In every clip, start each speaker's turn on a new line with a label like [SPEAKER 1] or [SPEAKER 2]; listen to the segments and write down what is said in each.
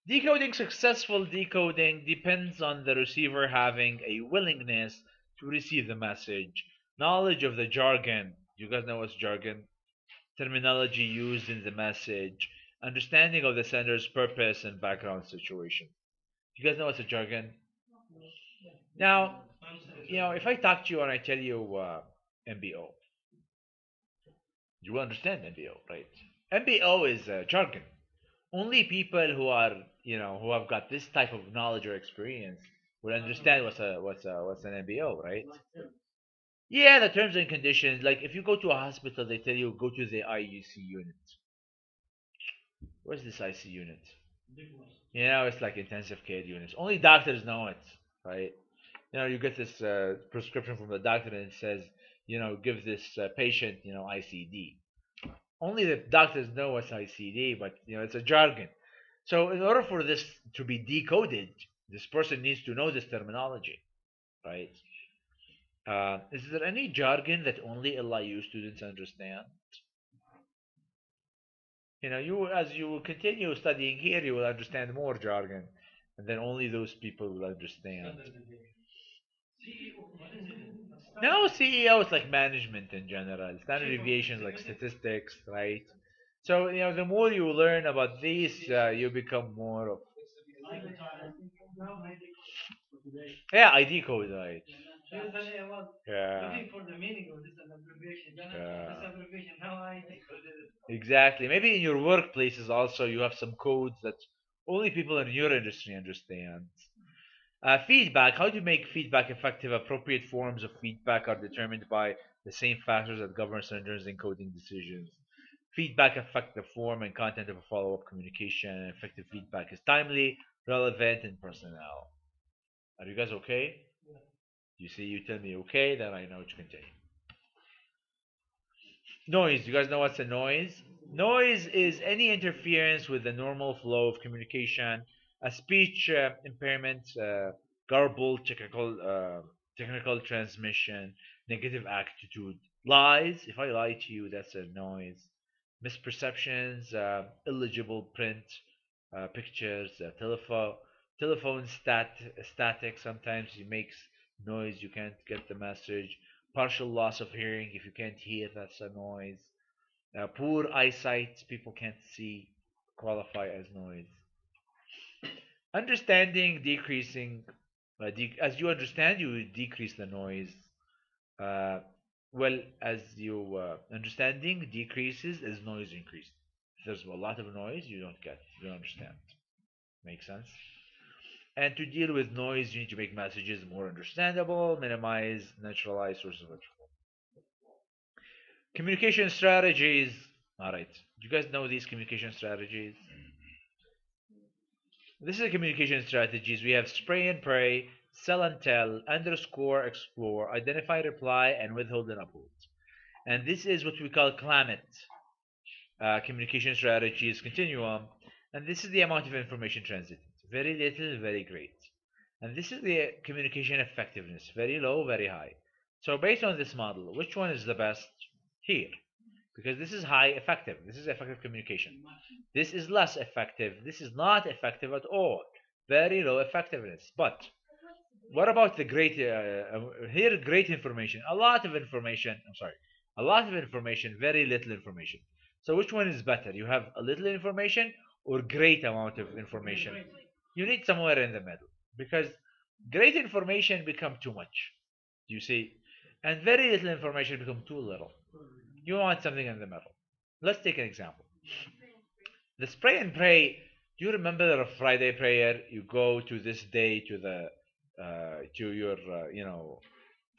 [SPEAKER 1] Decoding, successful decoding depends on the receiver having a willingness to receive the message, knowledge of the jargon. You guys know what's jargon? Terminology used in the message, understanding of the sender's purpose and background situation. You guys know what's a jargon? Now, if I talk to you and I tell you MBO, you will understand MBO, right? MBO is jargon. Only people who are, who have got this type of knowledge or experience will understand what's an MBO, right? Yeah, the terms and conditions. Like if you go to a hospital, they tell you go to the IUC unit. Where's this IC unit? It's like intensive care units. Only doctors know it, right? You get this prescription from the doctor and it says, give this patient, ICD. Only the doctors know what's ICD, but it's a jargon. So in order for this to be decoded, this person needs to know this terminology, right? Is there any jargon that only LIU students understand? You as you continue studying here, you will understand more jargon, and then only those people will understand. No, CEO is like management in general. Standard deviations like statistics, right? So the more you learn about these, you become more of yeah, ID code, right? Yeah. Yeah. Exactly. Maybe in your workplaces also you have some codes that only people in your industry understand. Feedback. How to make feedback effective? Appropriate forms of feedback are determined by the same factors that govern senders and coding decisions. Feedback affect the form and content of a follow-up communication. Effective feedback is timely, relevant, and personnel. Are you guys okay? You tell me okay, then I know to continue. Noise. You guys know what's a noise? Noise is any interference with the normal flow of communication, a speech impairment, garbled technical transmission, negative attitude, lies. If I lie to you, that's a noise. Misperceptions, illegible print, pictures, telephone static. Sometimes it makes noise. You can't get the message. Partial loss of hearing. If you can't hear, that's a noise. Poor eyesight, people can't see, qualify as noise. Understanding, decreasing, as you understand, you decrease the noise. Uh, well, as you understanding decreases, as noise increases. If there's a lot of noise, you don't understand. Makes sense? And to deal with noise, you need to make messages more understandable, minimize naturalized sources of control. Communication strategies. All right. Do you guys know these communication strategies? This is the communication strategies. We have spray and pray, sell and tell, underscore explore, identify reply, and withhold and uphold. And this is what we call climate communication strategies continuum. And this is the amount of information transited. Very little, very great. And this is the communication effectiveness. Very low, very high. So based on this model, which one is the best here? Because this is high effective. This is effective communication. This is less effective. This is not effective at all. Very low effectiveness. But what about the great here? Great information. A lot of information. I'm sorry. A lot of information. Very little information. So which one is better? You have a little information or great amount of information? You need somewhere in the middle because great information become too much. You see, and very little information become too little. You want something in the middle. Let's take an example. The spray and pray. Do you remember the Friday prayer? You go to this day to the to your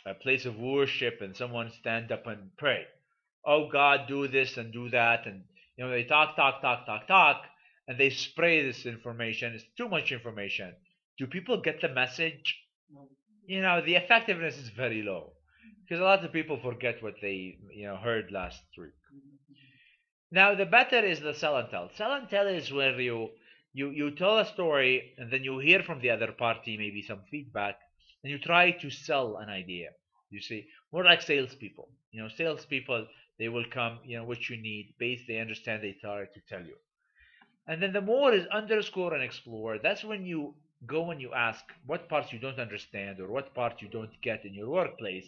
[SPEAKER 1] a place of worship, and someone stand up and pray. Oh God, do this and do that, and they talk, and they spray this information. It's too much information. Do people get the message? The effectiveness is very low because a lot of people forget what they heard last week. Now the better is the sell and tell. Sell and tell is where you tell a story and then you hear from the other party maybe some feedback and you try to sell an idea. You see, more like salespeople. Salespeople they will come, what you need, based they understand they try to tell you. And then the more is underscore and explore. That's when you go and you ask what parts you don't understand or what parts you don't get in your workplace.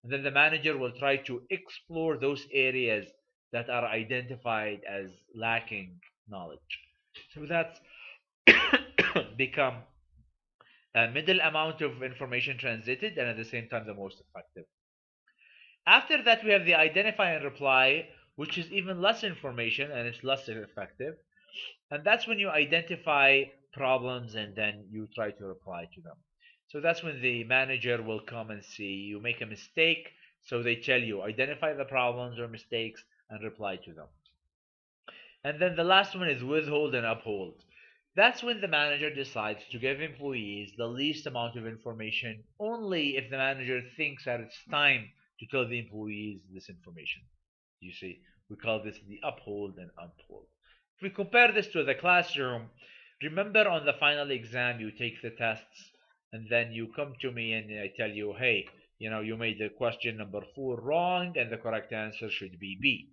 [SPEAKER 1] And then the manager will try to explore those areas that are identified as lacking knowledge. So that's become a middle amount of information transited and at the same time the most effective. After that, we have the identify and reply, which is even less information and it's less effective. And that's when you identify problems and then you try to reply to them. So that's when the manager will come and see you make a mistake. So they tell you, identify the problems or mistakes and reply to them. And then the last one is withhold and uphold. That's when the manager decides to give employees the least amount of information only if the manager thinks that it's time to tell the employees this information. You see, we call this the uphold and uphold. If we compare this to the classroom, remember on the final exam you take the tests and then you come to me and I tell you, hey, you made the question number 4 wrong and the correct answer should be B.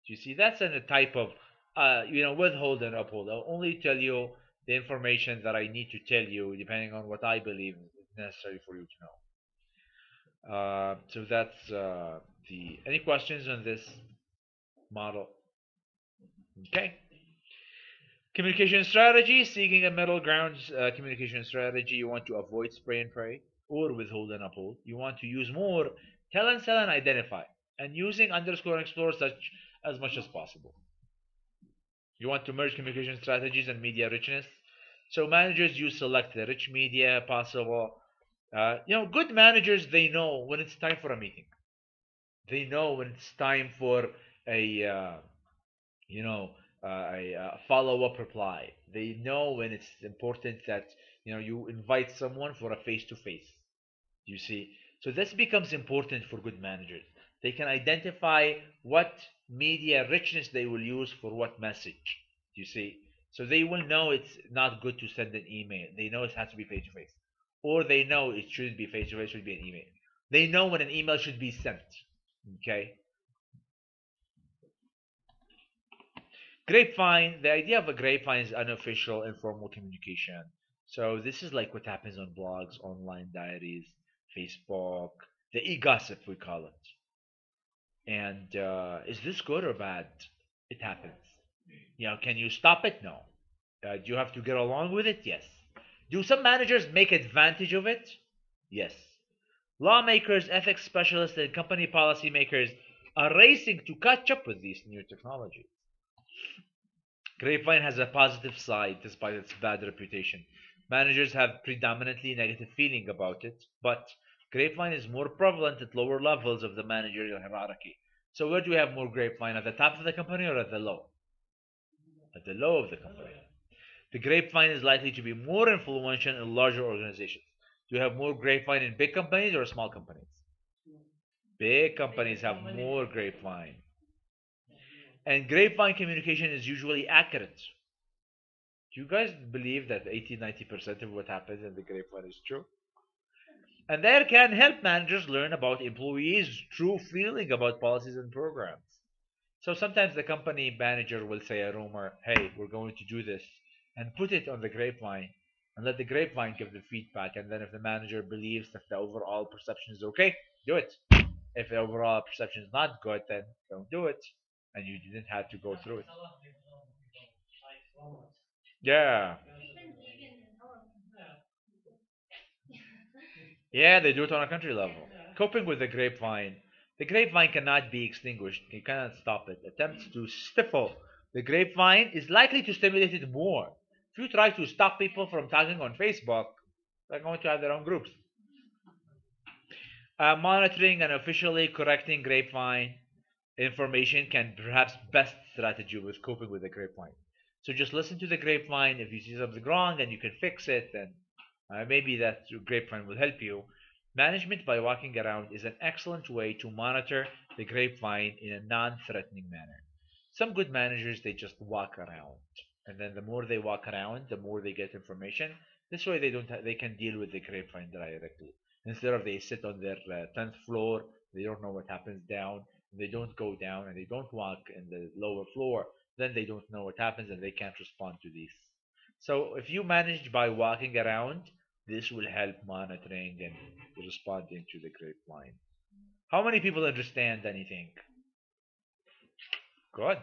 [SPEAKER 1] You see, that's a type of, withhold and uphold. I'll only tell you the information that I need to tell you, depending on what I believe is necessary for you to know. So that's the. Any questions on this model? Okay. Communication strategy, seeking a middle ground communication strategy. You want to avoid spray and pray or withhold and uphold. You want to use more tell and sell and identify, and using underscore and explore such as much as possible. You want to merge communication strategies and media richness. So managers use select the rich media possible. Good managers, they know when it's time for a meeting. They know when it's time for a you know a follow-up reply. They know when it's important that you invite someone for a face-to-face. You see, so this becomes important for good managers. They can identify what media richness they will use for what message. You see, so they will know it's not good to send an email. They know it has to be face to face, or they know it shouldn't be face to face. Should be an email. They know when an email should be sent. Okay. Grapevine. The idea of a grapevine is unofficial, informal communication. So this is like what happens on blogs, online diaries, Facebook, the e-gossip we call it. And is this good or bad? It happens. Can you stop it? No. Do you have to get along with it? Yes. Do some managers make advantage of it? Yes. Lawmakers, ethics specialists, and company policymakers are racing to catch up with these new technologies. Grapevine has a positive side despite its bad reputation. Managers have predominantly negative feeling about it, but Grapevine is more prevalent at lower levels of the managerial hierarchy. So where do we have more Grapevine? At the top of the company or at the low? At the low of the company. The Grapevine is likely to be more influential in larger organizations. Do you have more Grapevine in big companies or small companies? Big companies have more Grapevine. And Grapevine communication is usually accurate. Do you guys believe that 80-90% of what happens in the grapevine is true? And that can help managers learn about employees' true feeling about policies and programs. So sometimes the company manager will say a rumor, hey, we're going to do this, and put it on the grapevine, and let the grapevine give the feedback. And then if the manager believes that the overall perception is okay, do it. If the overall perception is not good, then don't do it. And you didn't have to go through it. Yeah. Yeah, they do it on a country level. Coping with the grapevine. The grapevine cannot be extinguished. You cannot stop it. Attempts to stifle the grapevine is likely to stimulate it more. If you try to stop people from talking on Facebook, they're going to have their own groups. Monitoring and officially correcting grapevine information can perhaps best strategy with coping with the grapevine. So just listen to the grapevine. If you see something wrong and you can fix it, then maybe that grapevine will help you. Management by walking around is an excellent way to monitor the grapevine in a non-threatening manner. Some good managers they just walk around, and then the more they walk around, the more they get information. This way they can deal with the grapevine directly instead of they sit on their 10th floor. They don't know what happens down. They don't go down and they don't walk in the lower floor. then they don't know what happens and they can't respond to these. So if you manage by walking around, this will help monitoring and responding to the grapevine. How many people understand anything? Good.